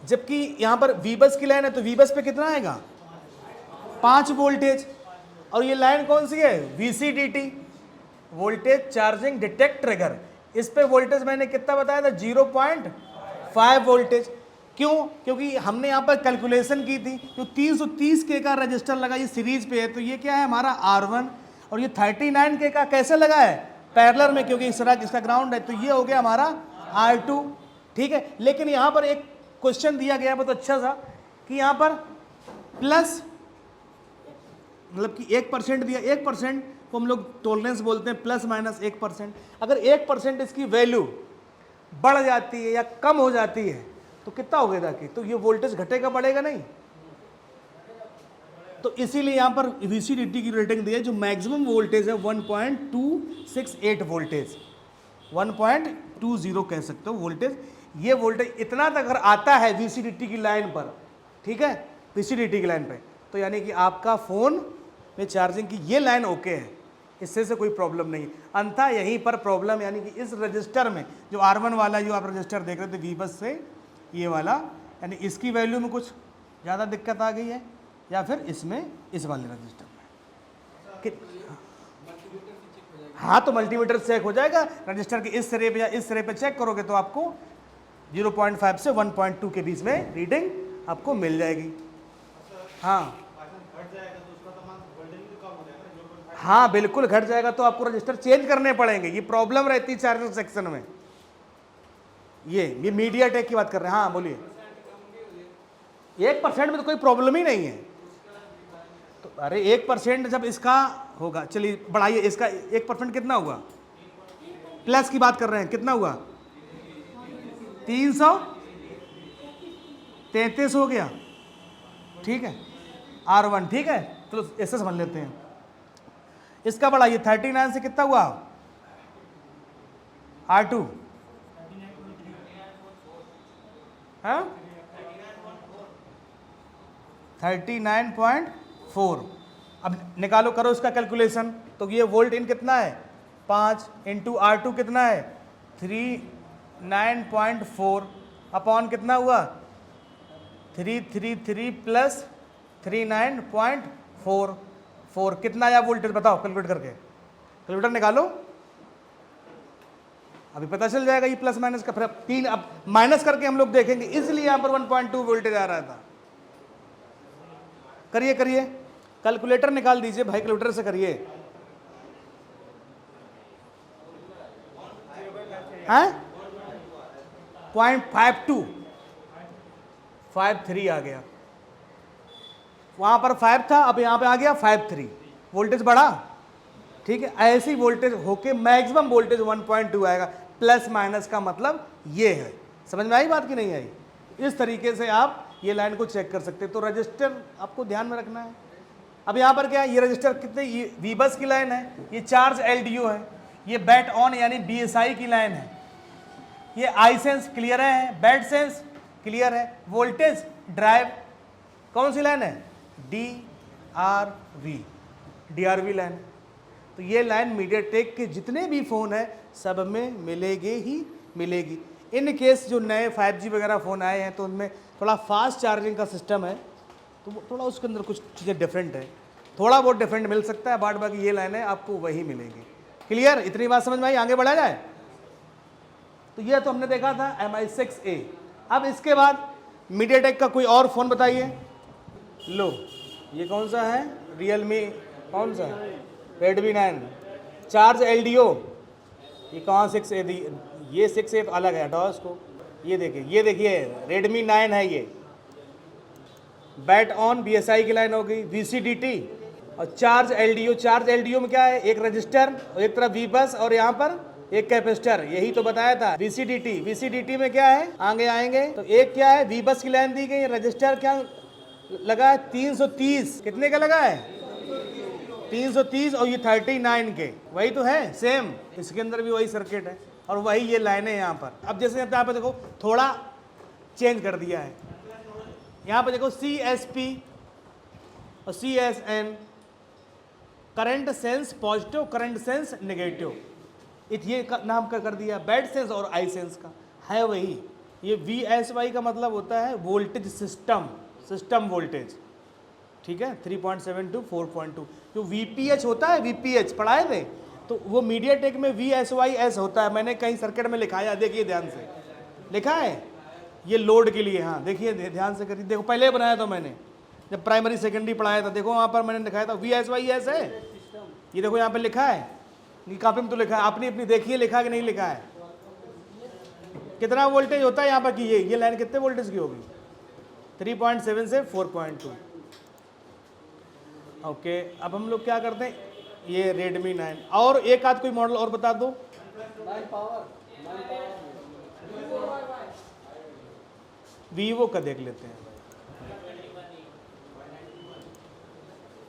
जबकि यहाँ पर वी बस की लाइन है तो वी बस पे कितना आएगा 5 वोल्टेज, और ये लाइन कौन सी है VCDT, voltage charging detect trigger. इस पे वोल्टेज मैंने कितना बताया था 0.5 वोल्टेज। क्यों? क्योंकि हमने यहाँ पर कैलकुलेशन की थी, तो 330 के का रजिस्टर लगा, ये सीरीज पे है, तो ये क्या है हमारा R1, और ये 39 के का कैसे लगा है पैरेलल में, क्योंकि इस तरह इसका ग्राउंड है, तो ये हो गया हमारा R2। ठीक है, लेकिन यहाँ पर एक क्वेश्चन दिया गया बहुत अच्छा सा कि यहाँ पर प्लस मतलब कि 1% दिया, 1% को हम लोग टॉलरेंस बोलते हैं, प्लस माइनस 1%। अगर 1% इसकी वैल्यू बढ़ जाती है या कम हो जाती है तो कितना हो गया कि तो ये वोल्टेज घटेगा बढ़ेगा नहीं। तो इसीलिए यहाँ पर VCDT की रेटिंग दी है, जो मैक्सिमम वोल्टेज है 1.268 वोल्टेज, 1.20 कह सकते हो वोल्टेज। ये वोल्टेज इतना तक अगर आता है VCDT की लाइन पर, ठीक है, VCDT की लाइन पे, तो यानी कि आपका फ़ोन में चार्जिंग की ये लाइन ओके है, इससे से कोई प्रॉब्लम नहीं। अन्यथा यहीं पर प्रॉब्लम, यानी कि इस रजिस्टर में जो R1 वाला जो आप रजिस्टर देख रहे थे वी बस से, ये वाला, यानी इसकी वैल्यू में कुछ ज़्यादा दिक्कत आ गई है, या फिर इसमें इस वाले रजिस्टर में हाँ, तो मल्टीमीटर चेक हो जाएगा रजिस्टर के इस सिरे पे या इस सिरे पे चेक करोगे तो आपको 0.5 से 1.2 के बीच में रीडिंग आपको मिल जाएगी। हाँ हाँ, बिल्कुल घट जाएगा तो आपको रजिस्टर चेंज करने पड़ेंगे, ये प्रॉब्लम रहती है चार्जर सेक्शन में। ये मीडियाटेक की बात कर रहे हैं। हाँ बोलिए। 1% में तो कोई प्रॉब्लम ही नहीं है। तो अरे 1% जब इसका होगा, चलिए बढ़ाइए, इसका 1% कितना हुआ, प्लस की बात कर रहे हैं, कितना हुआ 333 हो गया। ठीक है, R1, ठीक है, तो ऐसे समझ लेते हैं। इसका बढ़ाइए, 39 से कितना हुआ R2, हाँ 39.4। अब निकालो, करो इसका कैलकुलेशन, तो ये वोल्ट इन कितना है 5 इंटू R2 कितना है 39.4 अपॉन कितना हुआ 333 प्लस 39.4 कितना आया वोल्टेज, बताओ कैलकुलेट करके, कैलकुलेटर निकालो, अभी पता चल जाएगा ये प्लस माइनस का। फिर 3 अब माइनस करके हम लोग देखेंगे, इसलिए यहाँ पर 1.2 वोल्टेज आ रहा था। करिए करिए, कैलकुलेटर निकाल दीजिए भाई, कैलकुलेटर से करिए। हैं 0.5253 आ गया, वहां पर 5 था, अब यहां पे आ गया 53, वोल्टेज बढ़ा। ठीक है, ऐसी वोल्टेज होके मैक्सिमम वोल्टेज 1.2 आएगा। प्लस माइनस का मतलब ये है, समझ में आई बात की नहीं आई? इस तरीके से आप ये लाइन को चेक कर सकते हैं। तो रजिस्टर आपको ध्यान में रखना है। अब यहाँ पर क्या है, ये रजिस्टर कितने, ये वी बस की लाइन है, ये चार्ज LDO है, ये बैट ऑन यानी BSI की लाइन है, ये आई सेंस क्लियर है, बैट सेंस क्लियर है, वोल्टेज ड्राइव कौन सी लाइन है DRV लाइन। तो ये लाइन मीडियाटेक के जितने भी फ़ोन है सब में मिलेगी ही मिलेगी। इन केस जो नए 5G वगैरह फ़ोन आए हैं तो उनमें थोड़ा फास्ट चार्जिंग का सिस्टम है, तो थोड़ा उसके अंदर कुछ चीज़ें डिफरेंट है, थोड़ा बहुत डिफरेंट मिल सकता है, बाद बाकी ये लाइनें आपको वही मिलेगी। क्लियर, इतनी बात समझ में आई? आगे बढ़ा जाए। तो ये तो हमने देखा था MI6A। अब इसके बाद मीडियाटेक का कोई और फ़ोन बताइए। लो, ये कौन सा है, रियलमी, कौन सा Redmi 9, चार्ज LDO, ये कहाँ 6A दी, ये 6A तो अलग है, हटाओ इसको। ये देखिए Redmi 9 है, ये बैट ऑन BSI की लाइन हो गई, VCDT और चार्ज LDO में क्या है, एक रजिस्टर और एक तरफ V बस और यहाँ पर एक कैपेसिटर, यही तो बताया था। VCDT में क्या है, आगे आएंगे तो एक क्या है V बस की लाइन दी गई, रजिस्टर क्या लगा है 330, कितने का लगा है 330, और ये 39 के, वही तो है सेम, इसके अंदर भी वही सर्किट है और वही ये लाइनें यहाँ पर। अब जैसे यहाँ पे देखो थोड़ा चेंज कर दिया है, यहाँ पे देखो CSP और CSN, current sense positive, current sense negative, ये नाम का कर दिया। बैड सेंस और आई सेंस का है वही, ये VSY का मतलब होता है वोल्टेज सिस्टम, सिस्टम वोल्टेज, ठीक है। 3.7 टू 4.2। जो VPH होता है, VPH पढ़ाए थे, तो वो मीडियाटेक में VSYS होता है। मैंने कहीं सर्किट में लिखाया, देखिए ध्यान से लिखा है, ये लोड के लिए। हाँ देखिए ध्यान से करिए, देखो पहले बनाया था मैंने जब प्राइमरी सेकेंडरी पढ़ाया था, देखो वहाँ पर मैंने दिखाया था VSYS है, ये देखो यहाँ पे लिखा है, ये कापी में तो लिखा है, अपनी अपनी देखिए लिखा कि नहीं लिखा है। कितना वोल्टेज होता है यहाँ पर कि ये लाइन कितने वोल्टेज की होगी, 3.7 से 4.2। ओके, अब हम लोग क्या करते हैं, ये Redmi 9 और एक आध कोई मॉडल और बता दो। वीवो का देख लेते हैं।